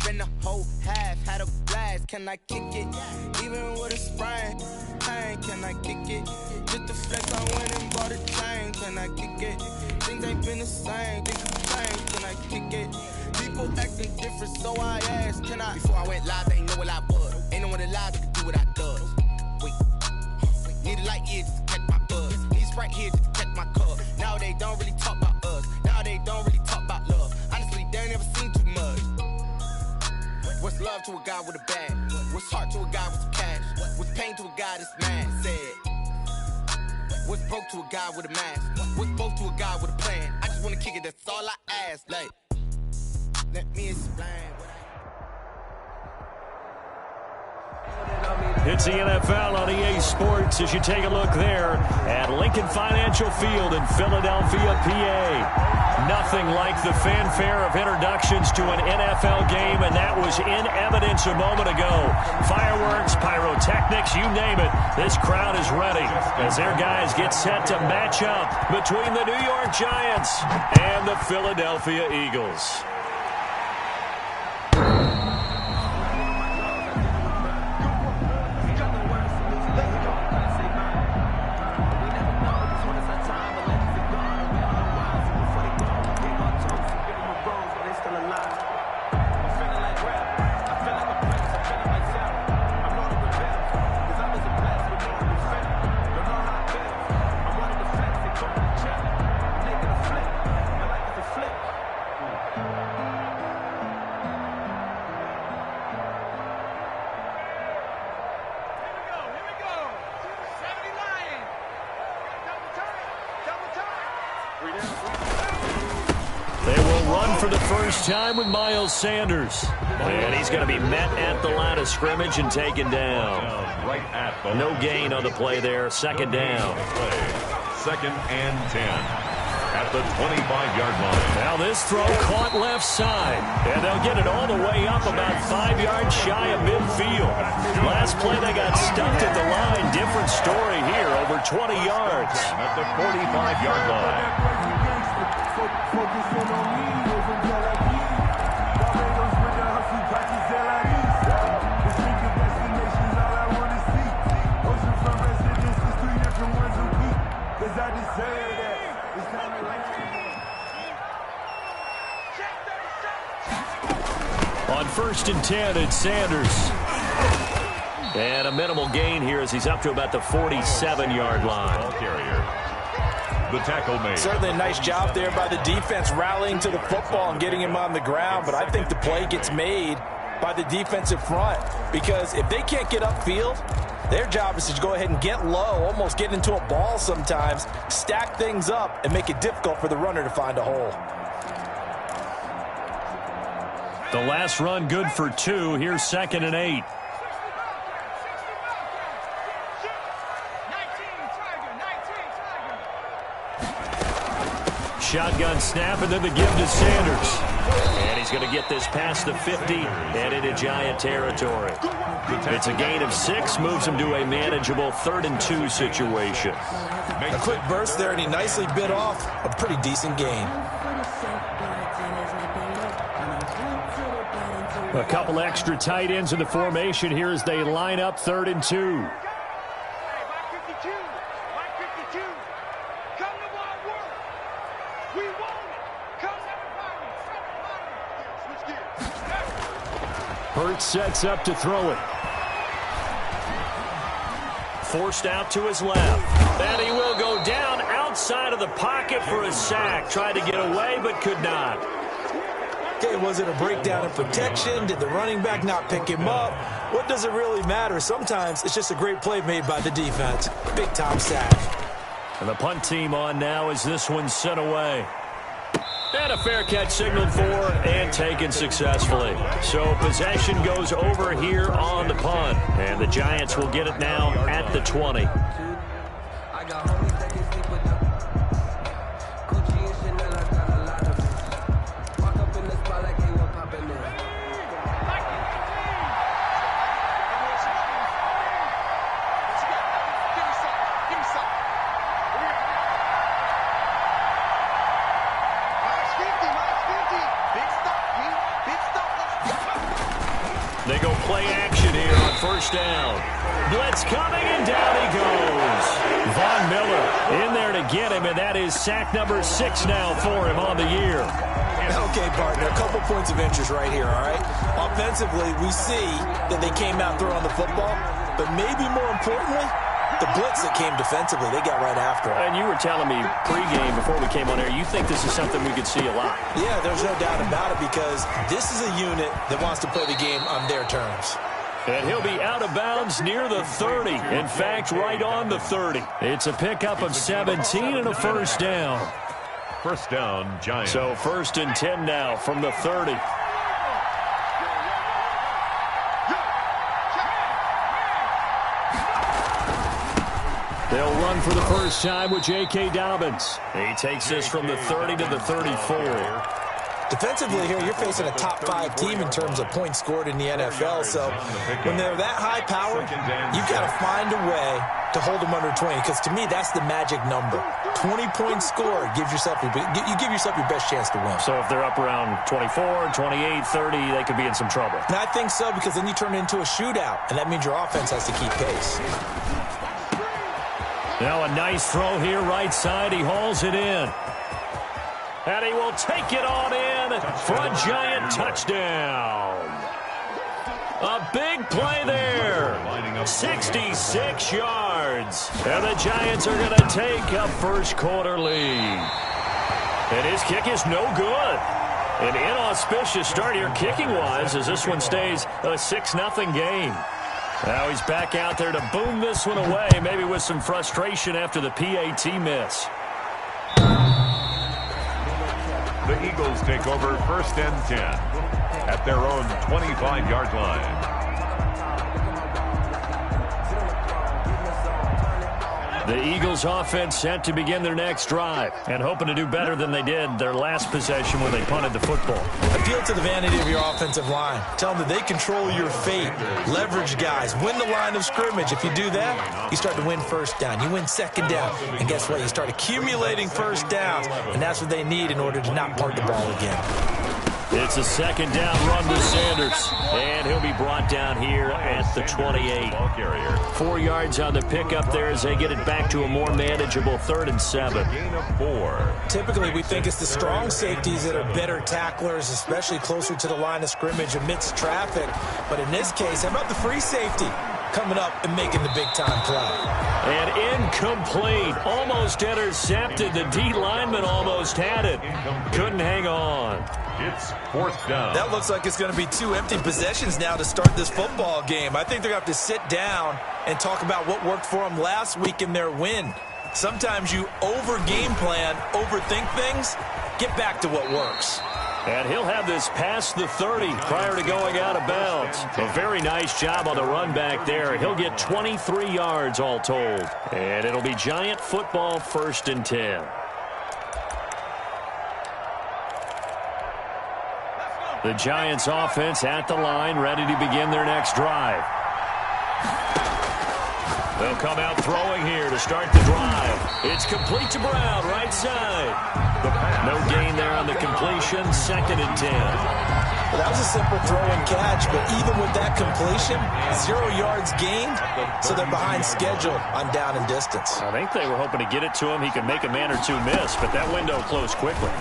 spent the whole half, had a blast. Can I kick it? Even with a sprain, pain, can I kick it? Just to flex, I went and bought a chain. Can I kick it? Things ain't been the same. They complain. Can I kick it? People acting different, so I asked, can I? Before I went live, they ain't know what I was. Ain't no one alive that can do what I does. Wait, need a light year just to catch my buzz. Need Sprite here just to catch my cup. Now they don't really talk about us. Now they don't really talk about love. Honestly, they ain't never seen too much. What's love to a guy with a bag? What's heart to a guy with some cash? What's pain to a guy that's mad? Said. What's broke to a guy with a mask? What's both to a guy with a plan? I just wanna kick it, that's all I ask. Like, let me explain. It's the NFL on EA Sports as you take a look there at Lincoln Financial Field in Philadelphia, PA. Nothing like the fanfare of introductions to an NFL game, and that was in evidence a moment ago. Fireworks, pyrotechnics, you name it. This crowd is ready as their guys get set to match up between the New York Giants and the Philadelphia Eagles. Time with Miles Sanders, and he's going to be met at the line of scrimmage and taken down. No gain on the play there. Second down. Second and 10 at the 25-yard line. Now this throw caught left side, and they'll get it all the way up about 5 yards shy of midfield. Last play they got stuffed at the line. Different story here, over 20 yards. At the 45-yard line. On 1st and 10, it's Sanders. And a minimal gain here as he's up to about the 47-yard line. The tackle made. Certainly a nice job there by the defense rallying to the football and getting him on the ground, but I think the play gets made by the defensive front because if they can't get upfield, their job is to go ahead and get low, almost get into a ball sometimes, stack things up, and make it difficult for the runner to find a hole. The last run good for 2. Here's 2nd and 8. Shotgun snap, and then the give to Sanders. And he's going to get this past the 50 and into Giant territory. It's a gain of 6, moves him to a manageable 3rd and 2 situation. A quick burst there, and he nicely bit off a pretty decent gain. A couple extra tight ends in the formation here as they line up 3rd and 2. Hurts sets up to throw it. Forced out to his left. And he will go down outside of the pocket for a sack. Tried to get away but could not. Okay, was it a breakdown in protection? Did the running back not pick him up? What does it really matter? Sometimes it's just a great play made by the defense. Big time sack. And the punt team on now as this one's sent away. And a fair catch signaled for and taken successfully. So possession goes over here on the punt. And the Giants will get it now at the 20. They go play action here on first down. Blitz coming, and down he goes. Von Miller in there to get him, and that is sack number 6 now for him on the year. Okay, partner, a couple points of interest right here, all right? Offensively, we see that they came out throwing the football, but maybe more importantly, the blitz that came defensively, they got right after it. And you were telling me pregame before we came on air, you think this is something we could see a lot. Yeah, there's no doubt about it because this is a unit that wants to play the game on their terms. And he'll be out of bounds near the 30. In fact, right on the 30. It's a pickup of 17 and a first down. First down, Giants. So 1st and 10 now from the 30. They'll run for the first time with J.K. Dobbins. He takes this from the 30 to the 34. Defensively here, you're facing a top-5 team in terms of points scored in the NFL. So when they're that high power, you've got to find a way to hold them under 20. Because to me, that's the magic number. 20 points scored gives yourself you give yourself your best chance to win. So if they're up around 24, 28, 30, they could be in some trouble. And I think so, because then you turn it into a shootout, and that means your offense has to keep pace. Now a nice throw here, right side. He hauls it in. And he will take it on in for a Giant touchdown. A big play there. 66 yards. And the Giants are going to take a first quarter lead. And his kick is no good. An inauspicious start here kicking-wise as this one stays a 6-0 game. Now he's back out there to boom this one away, maybe with some frustration after the PAT miss. The Eagles take over 1st and 10 at their own 25-yard line. The Eagles offense set to begin their next drive and hoping to do better than they did their last possession when they punted the football. Appeal to the vanity of your offensive line. Tell them that they control your fate. Leverage guys. Win the line of scrimmage. If you do that, you start to win first down. You win second down. And guess what? You start accumulating first downs. And that's what they need in order to not punt the ball again. It's a second down run with Sanders. And he'll be brought down here at the 28. 4 yards on the pickup there as they get it back to a more manageable 3rd and 7. Gain of 4. Typically, we think it's the strong safeties that are better tacklers, especially closer to the line of scrimmage amidst traffic. But in this case, how about the free safety coming up and making the big-time play? And incomplete. Almost intercepted. The D lineman almost had it. Couldn't hang on. It's 4th down. That looks like it's going to be 2 empty possessions now to start this football game. I think they're going to have to sit down and talk about what worked for them last week in their win. Sometimes you over-game plan, overthink things, get back to what works. And he'll have this past the 30 prior to going out of bounds. A very nice job on the run back there. He'll get 23 yards all told. And it'll be Giant football 1st and 10. The Giants offense at the line, ready to begin their next drive. They'll come out throwing here to start the drive. It's complete to Brown, right side. No gain there on the completion, 2nd and 10. Well, that was a simple throw and catch, but even with that completion, 0 yards gained, so they're behind schedule on down and distance. I think they were hoping to get it to him. He could make a man or two miss, but that window closed quickly.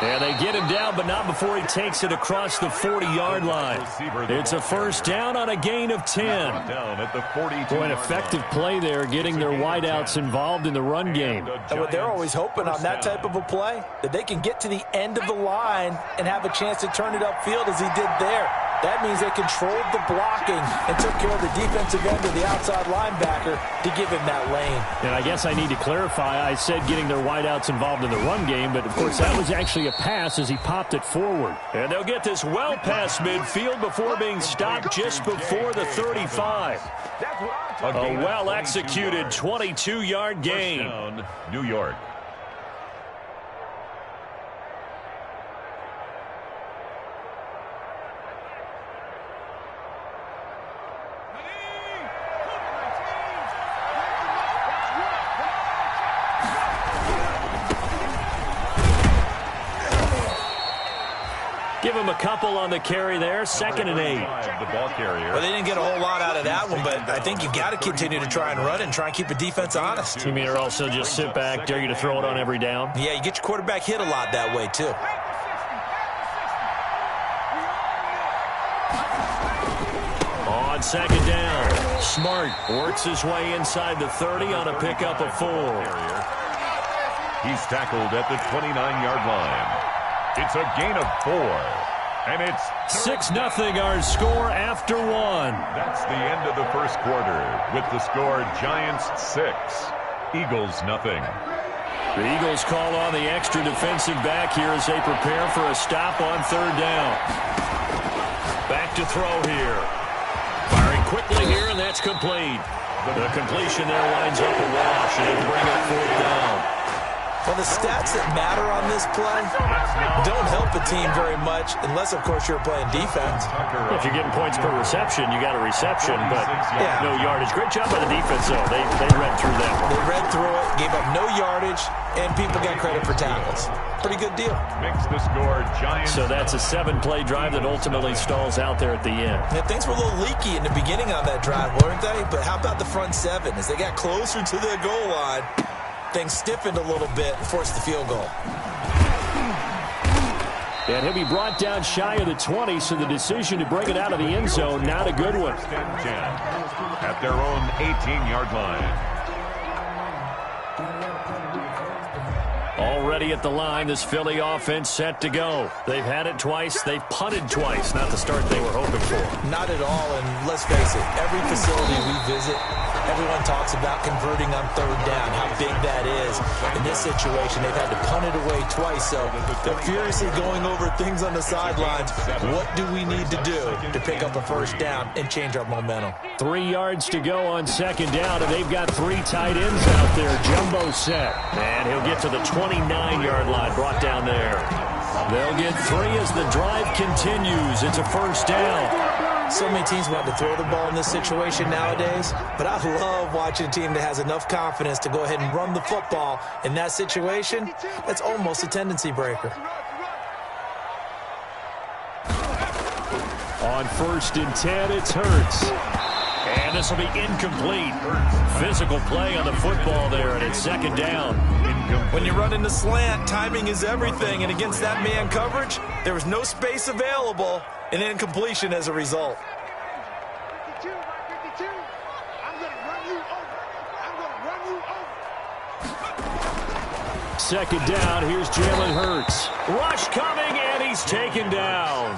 And they get him down, but not before he takes it across the 40-yard line. It's a first down on a gain of 10. An effective play there, getting their wideouts involved in the run game. And what they're always hoping on that type of a play, that they can get to the end of the line and have a chance to turn it upfield as he did there. That means they controlled the blocking and took care of the defensive end of the outside linebacker to give him that lane. And I guess I need to clarify, I said getting their wideouts involved in the run game, but of course that was actually a pass as he popped it forward. And they'll get this well past midfield before being stopped just before the 35. A well-executed 22-yard gain. Down, New York. Give him a couple on the carry there. 2nd and 8. The ball carrier. Well, they didn't get a whole lot out of that one, but I think you've got to continue to try and run and try and keep the defense honest. You mean or also just sit back, dare you to throw it on every down? Yeah, you get your quarterback hit a lot that way, too. On 2nd down, Smart works his way inside the 30 on a pickup of 4. He's tackled at the 29-yard line. It's a gain of 4. And it's 6-0 our score after 1. That's the end of the first quarter with the score Giants 6, Eagles nothing. The Eagles call on the extra defensive back here as they prepare for a stop on 3rd down. Back to throw here. Firing quickly here, and that's complete. The completion there winds up a wash, and it'll bring up 4th down. Well, the stats that matter on this play don't help a team very much unless, of course, you're playing defense. If you're getting points per reception, you got a reception, but no yardage. Great job by the defense, though. They read through that one. They read through it, gave up no yardage, and people got credit for tackles. Pretty good deal. Makes the score Giants. So that's a 7-play drive that ultimately stalls out there at the end. Yeah, things were a little leaky in the beginning on that drive, weren't they? But how about the front 7? As they got closer to the goal line, things stiffened a little bit and forced the field goal. And he'll be brought down shy of the 20, so the decision to bring it out of the end zone, not a good one. 10 at their own 18-yard line. Already at the line, this Philly offense set to go. They've had it twice. They've punted twice. Not the start they were hoping for. Not at all, and let's face it, every facility we visit, everyone talks about converting on 3rd down, how big that is. In this situation, they've had to punt it away twice, so they're furiously going over things on the sidelines. What do we need to do to pick up a 1st down and change our momentum? 3 yards to go on 2nd down, and they've got 3 tight ends out there. Jumbo set, and he'll get to the 29-yard line, brought down there. They'll get 3 as the drive continues. It's a 1st down. So many teams want to throw the ball in this situation nowadays, but I love watching a team that has enough confidence to go ahead and run the football. In that situation, that's almost a tendency breaker. On 1st and 10, it's Hurts. And this will be incomplete. Physical play on the football there, and it's 2nd down. When you run in the slant, timing is everything, and against that man coverage, there was no space available, and incompletion as a result. 52, 52. I'm going to run you over. I'm going to run you over. 2nd down, here's Jalen Hurts. Rush coming, and he's taken down.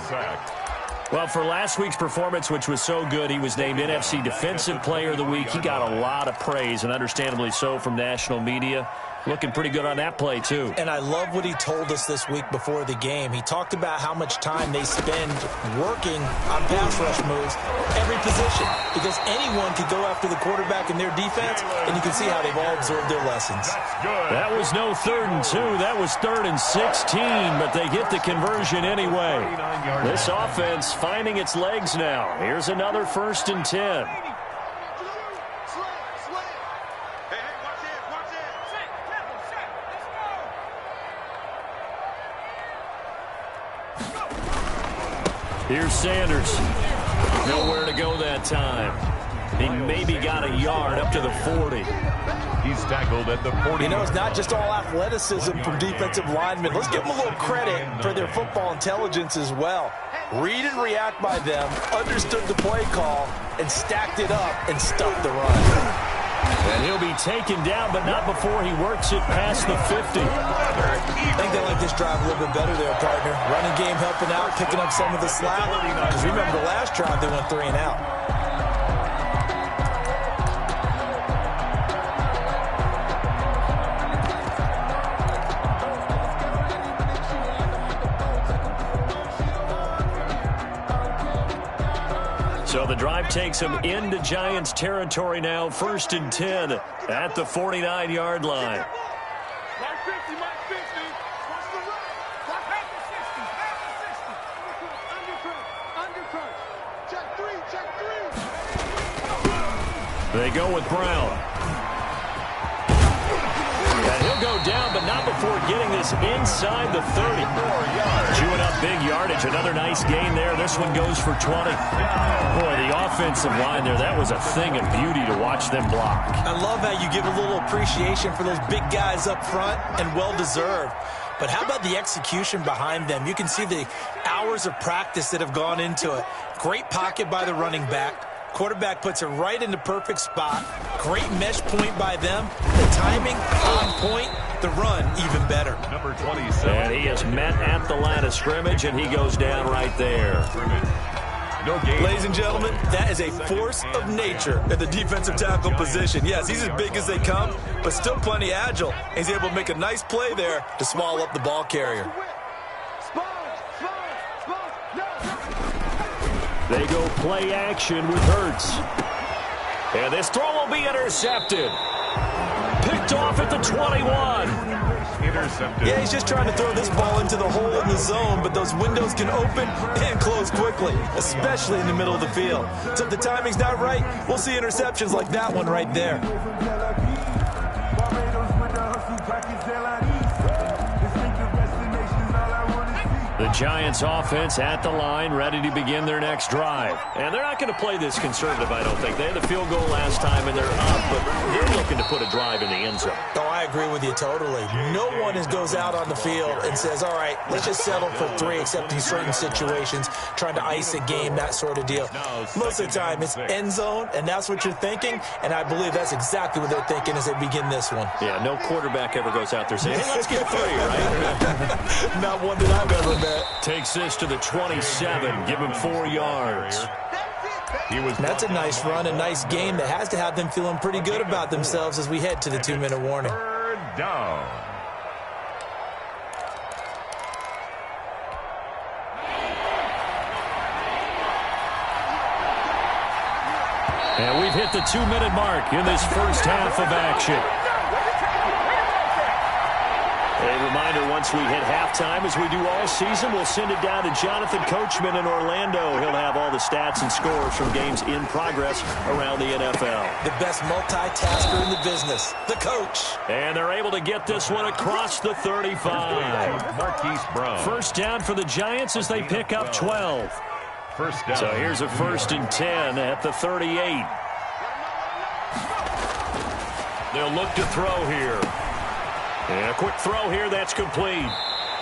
Well, for last week's performance, which was so good, he was named NFC Defensive Player of the Week. He got a lot of praise, and understandably so, from national media. Looking pretty good on that play, too. And I love what he told us this week before the game. He talked about how much time they spend working on pass rush moves, every position, because anyone could go after the quarterback in their defense, and you can see how they've all absorbed their lessons. That was no 3rd and 2. That was 3rd and 16, but they get the conversion anyway. This offense finding its legs now. Here's another 1st and 10. Here's Sanders. Nowhere to go that time. He maybe got a yard up to the 40. He's tackled at the 40. You know, it's not just all athleticism from defensive linemen. Let's give them a little credit for their football intelligence as well. Read and react by them, understood the play call, and stacked it up and stuffed the run. And he'll be taken down, but not before he works it past the 50. I think they like this drive a little bit better there, partner. Running game helping out, picking up some of the slack. Because remember the last drive, they went 3 and out. So the drive takes them into Giants territory now. 1st and 10 at the 49-yard line. Mark 50, Mark 50. Watch the run. Watch back to 60. Back to 60. Under crunch. Check 3. Check 3. They go with Brown. And he'll go down, but not before getting this inside the 30. Chewing up big yardage. Another nice gain there. This one goes for 20. Boy, the offensive line there, that was a thing of beauty to watch them block. I love how you give a little appreciation for those big guys up front, and well-deserved. But how about the execution behind them? You can see the hours of practice that have gone into it. Great pocket by the running back. Quarterback puts it right in the perfect spot. Great mesh point by them. The timing on point. The run even better. Number 27. And he is met at the line of scrimmage, and he goes down right there. No gain. Ladies and gentlemen, that is a force of nature at the defensive tackle position. Yes, he's as big as they come, but still plenty agile. He's able to make a nice play there to swallow up the ball carrier. They go play action with Hurts. And this throw will be intercepted. Picked off at the 21. Intercepted. Yeah, he's just trying to throw this ball into the hole in the zone, but those windows can open and close quickly, especially in the middle of the field. So if the timing's not right, we'll see interceptions like that one right there. The Giants offense at the line, ready to begin their next drive. And they're not going to play this conservative, I don't think. They had the field goal last time, and they're up, but they're looking to put a drive in the end zone. Oh, I agree with you totally. No one goes out on the field and says, all right, let's just settle for 3, except in certain situations, trying to ice a game, that sort of deal. Most of the time, it's end zone, and that's what you're thinking, and I believe that's exactly what they're thinking as they begin this one. Yeah, no quarterback ever goes out there saying, hey, let's get 3, right? Not one that I've ever met. Takes this to the 27, give him 4 yards. That's a nice run, a nice game that has to have them feeling pretty good about themselves as we head to the 2-minute warning. Third down. And we've hit the 2-minute mark in this first half of action. A reminder, once we hit halftime, as we do all season, we'll send it down to Jonathan Coachman in Orlando. He'll have all the stats and scores from games in progress around the NFL. The best multitasker in the business, the coach. And they're able to get this one across the 35. Marquise Brown. First down for the Giants as they pick up 12. First down. So here's a 1st and 10 at the 38. They'll look to throw here. And a quick throw here, that's complete.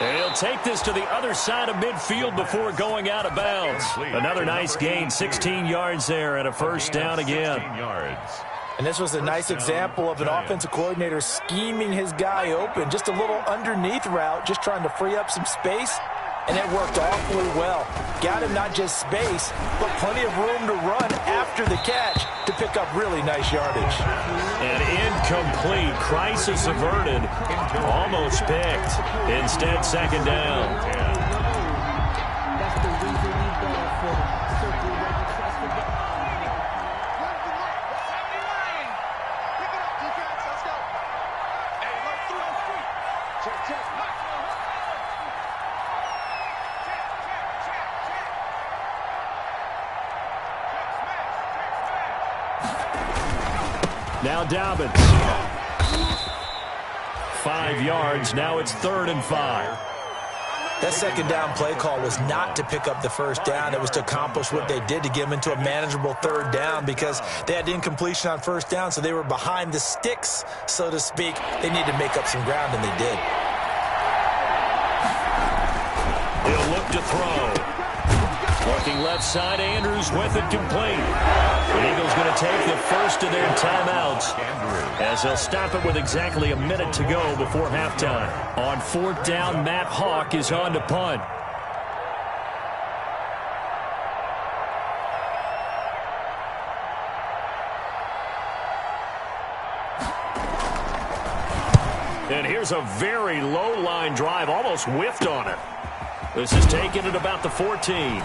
And he'll take this to the other side of midfield before going out of bounds. Another nice gain, 16 yards there, and a first down again. 16 yards. And this was a nice example of an offensive coordinator scheming his guy open. Just a little underneath route, just trying to free up some space. And it worked awfully well. Got him not just space, but plenty of room to run after the catch to pick up really nice yardage. And incomplete. Crisis averted. Almost picked. Instead, second down. Now Dobbins. 5 yards. Now it's 3rd and 5. That second down play call was not to pick up the first down. It was to accomplish what they did to get them into a manageable 3rd down because they had incompletion on first down, so they were behind the sticks, so to speak. They needed to make up some ground, and they did. He'll look to throw. Looking left side, Andrews with it complete. The Eagles going to take the first of their timeouts as they'll stop it with exactly a minute to go before halftime. On 4th down, Matt Hawk is on to punt. And here's a very low line drive, almost whiffed on it. This is taken at about the 14.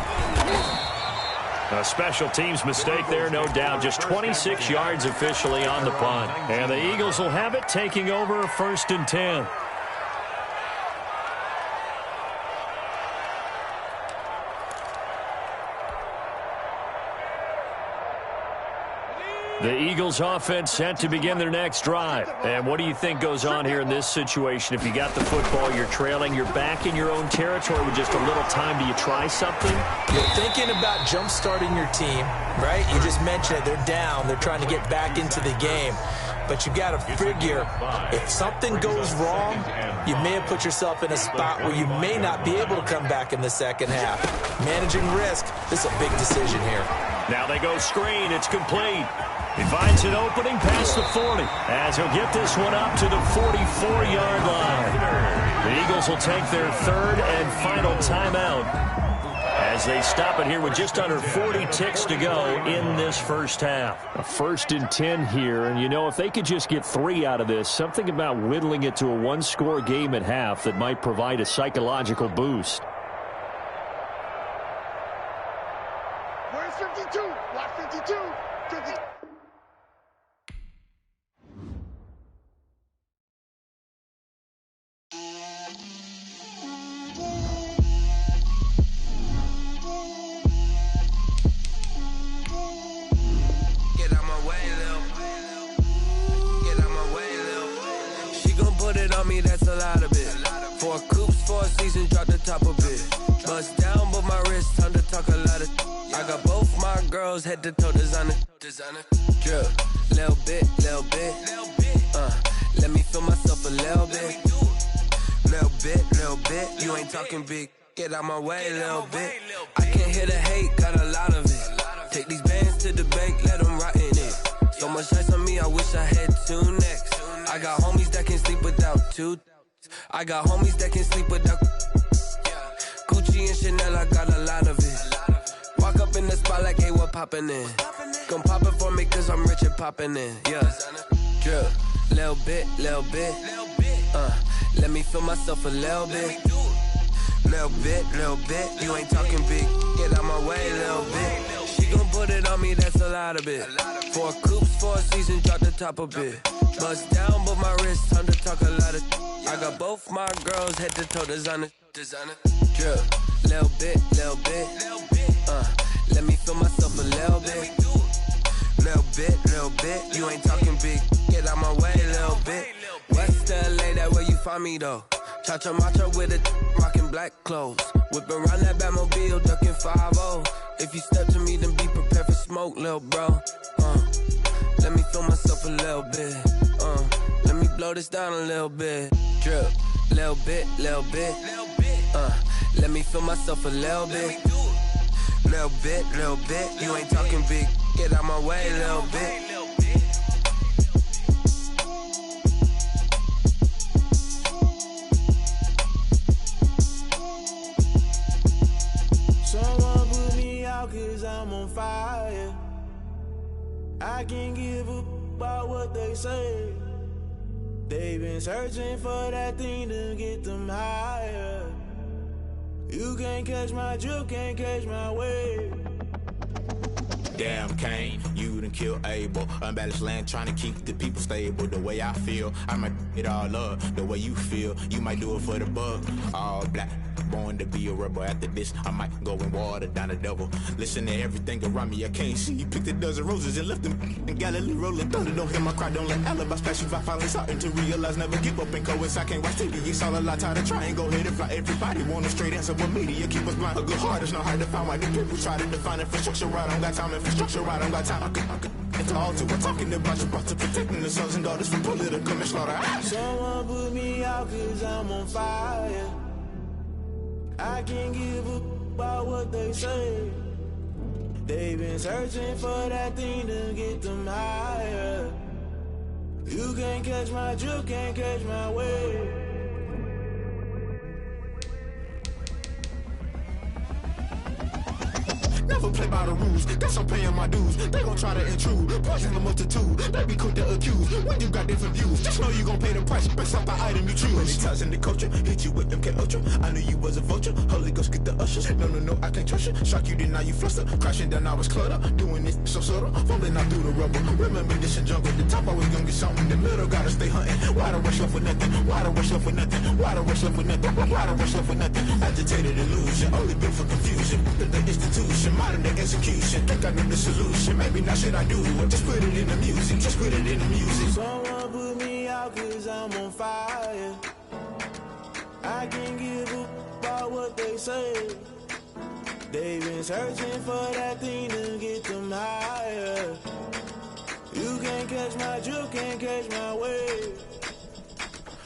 A special teams mistake there, no doubt. Just 26 yards officially on the punt. And the Eagles will have it, taking over 1st and 10. The Eagles offense set to begin their next drive. And what do you think goes on here in this situation? If you got the football, you're trailing, you're back in your own territory with just a little time. Do you try something? You're thinking about jump-starting your team, right? You just mentioned it. They're down. They're trying to get back into the game. But you got to figure, if something goes wrong, you may have put yourself in a spot where you may not be able to come back in the second half. Managing risk, this is a big decision here. Now they go screen. It's complete. He finds an opening past the 40 as he'll get this one up to the 44-yard line. The Eagles will take their third and final timeout as they stop it here with just under 40 ticks to go in this first half. A 1st and 10 here, and you know, if they could just get 3 out of this, something about whittling it to a 1-score game at half that might provide a psychological boost. Where's 52? Watch 52. 50. That's a lot of it. 4 coops, 4 seasons, drop the top of it. Bust down, but my wrist, time to talk a lot of. I got both my girls head to toe designer. Drip, little bit. Let me feel myself a little bit. Little bit. You ain't talking big. Get out my way, little bit. I can't hear the hate, got a lot of it. Take these bands to the bank, let them rot in it. So much ice on me, I wish I had 2 necks. I got homies that can sleep without 2. I got homies that can sleep without Gucci and Chanel, I got a lot of it. Walk up in the spot like, hey, what poppin' in? Come pop it for me cause I'm rich and poppin' in. Yeah, drip, little bit. Let me feel myself a little bit. Little bit. You ain't talking big. Get out my way, little bit. She gon' put it on me, that's a lot of it. 4 coops, 4 seasons, drop the top a bit. Bust down, but my wrist, time to talk a lot of. I got both my girls head to toe designer. Drip, little bit. Let me feel myself a little bit. Little bit. You ain't talking big. Get out my way, little bit. West LA, that where you find me though. Cha-cha matcha with a rockin' black clothes. Whip around that Batmobile, ducking 5-0. If you step to me, then be prepared for smoke, little bro. Let me feel myself a little bit. Let me blow this down a little bit. Drip, little bit. Let me feel myself a little bit. Little bit. You ain't talking big. Get out my way, little bit. Someone put me out cause I'm on fire. I can't give a about what they say. They've been searching for that thing to get them higher. You can't catch my drift, can't catch my wave. Damn Kane, you done killed Abel. Unbalanced land trying to keep the people stable. The way I feel, I might it all up. The way you feel, you might do it for the bug. All black, born to be a rebel. After this, I might go and water down the devil. Listen to everything around me, I can't see. Picked a dozen roses and left them in Galilee rolling thunder. Don't hear my cry, don't let alibi splash you. I finally starting to realize, never give up and coincide. Can't watch TV, it's all a lot. Tired of trying, go ahead and fly. Everybody want a straight answer, but media keep us blind. A good heart is not hard to find. Why the people try to define infrastructure right? I don't got time, infrastructure right? I don't got time. I could. It's all to we're talking about you, about to protecting the sons and daughters from political and slaughter. Someone put me out cause I'm on fire. I can't give a about what they say. They've been searching for that thing to get them higher. You can't catch my drift, can't catch my wave. Never play by the rules, guess I'm paying my dues. They gon' try to intrude, poison the multitude. They be quick to accuse, when you got different views. Just know you gon' pay the price, based off the item you choose. Many times in the culture, hit you with them K-Ultra. I knew you was a vulture, Holy Ghost get the ushers. No, I can't trust you. Shock you, then now you fluster. Crashing down, I was cluttered. Doing this so subtle, fumbling out through the rubble. Remember this in jungle, the top always gonna get something. In the middle, gotta stay hunting. Why the rush left with nothing? Why the rush left with nothing? Why the rush left with nothing? Why the rush left with nothing? Agitated illusion, only built for confusion. After the institution, modern day execution. Think I know the solution. Maybe now should I do it? Just put it in the music. Just put it in the music. Someone put me out 'cause I'm on fire. I can't give up about what they say. They've been searching for that thing to get them higher. You can't catch my drift, can't catch my wave.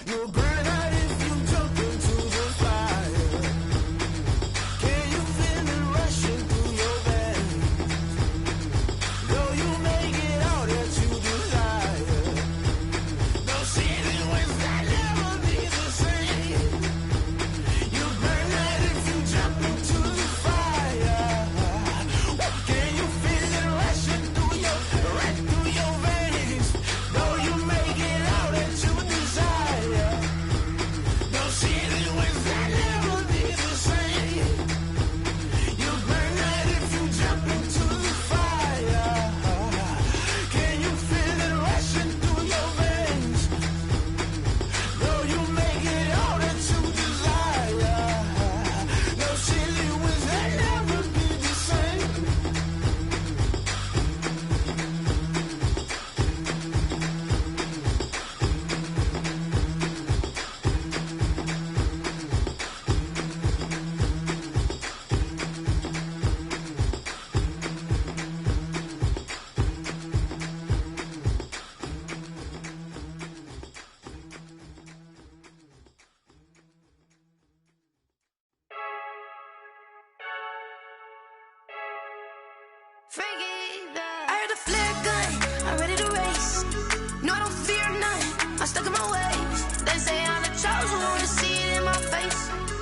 You'll burn out if you jump into the fire. Can you feel it rushing through your veins? Though you make it all that you desire. No ceiling wins that never be the same. You burn out if you jump into the fire. Can you feel it rushing through your veins? Though you make it all that you desire. No ceiling wins that never be the same. You burn out if you jump into the fire. Can you feel it rushing through your veins? Though you make it all that you desire. No ceiling wins that never be the same. I heard a flare gun, I'm ready to race. No, I don't fear none, I'm stuck in my ways. They say I'm the chosen one, to see it in my face.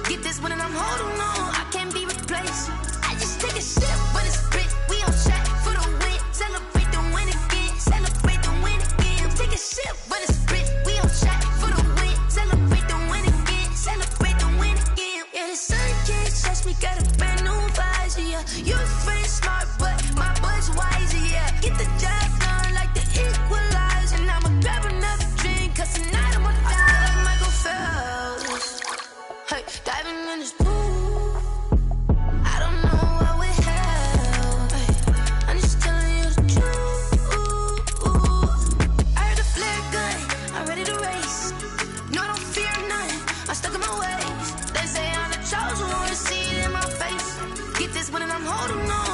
Get this one and I'm holding on, I can't be replaced. I just take a sip, but it's spit. We on track for the win, celebrate the win again. Celebrate the win again. Take a sip, but it's spit. We on track for the win, celebrate the win again. Celebrate the win again. Yeah, the sun can't touch me, got a brand new visor. Yeah, your friend smart, but my bud's wiser. Yeah, get the job done like the equalizer. And I'ma grab another drink, 'cause tonight I'ma die like Michael Phelps. Hey, diving in this pool, I don't know what we have. Hey, I'm just telling you the truth. I heard a flare gun, I'm ready to race. No, I don't fear none, I'm stuck in my ways. They say I'm the chosen one, to see it in my face. Get this one and I'm holding on,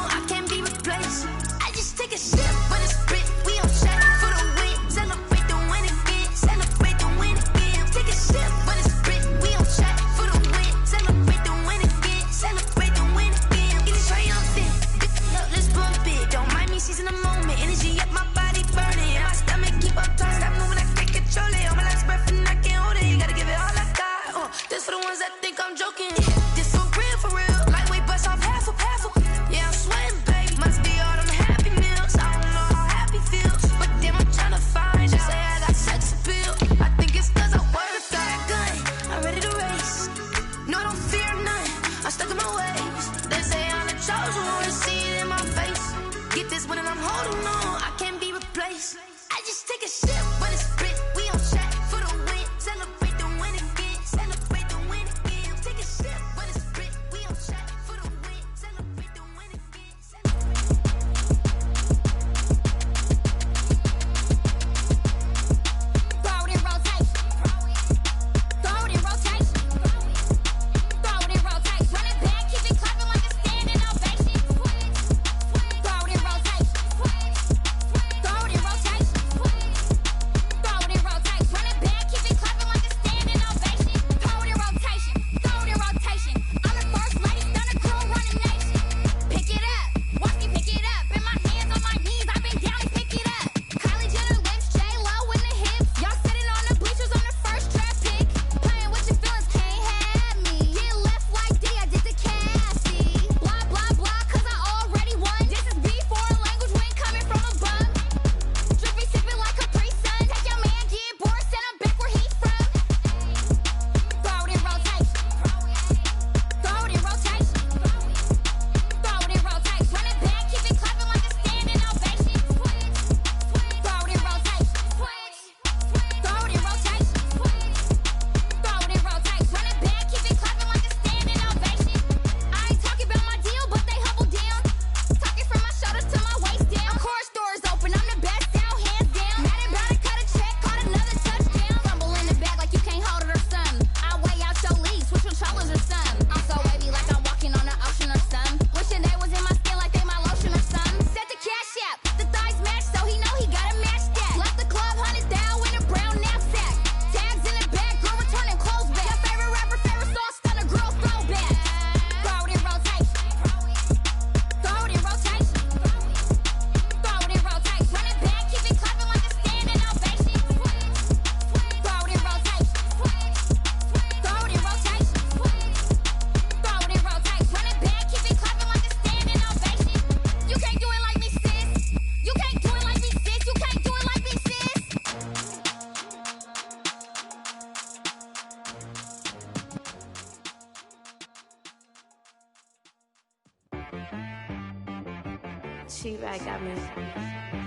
She right got me.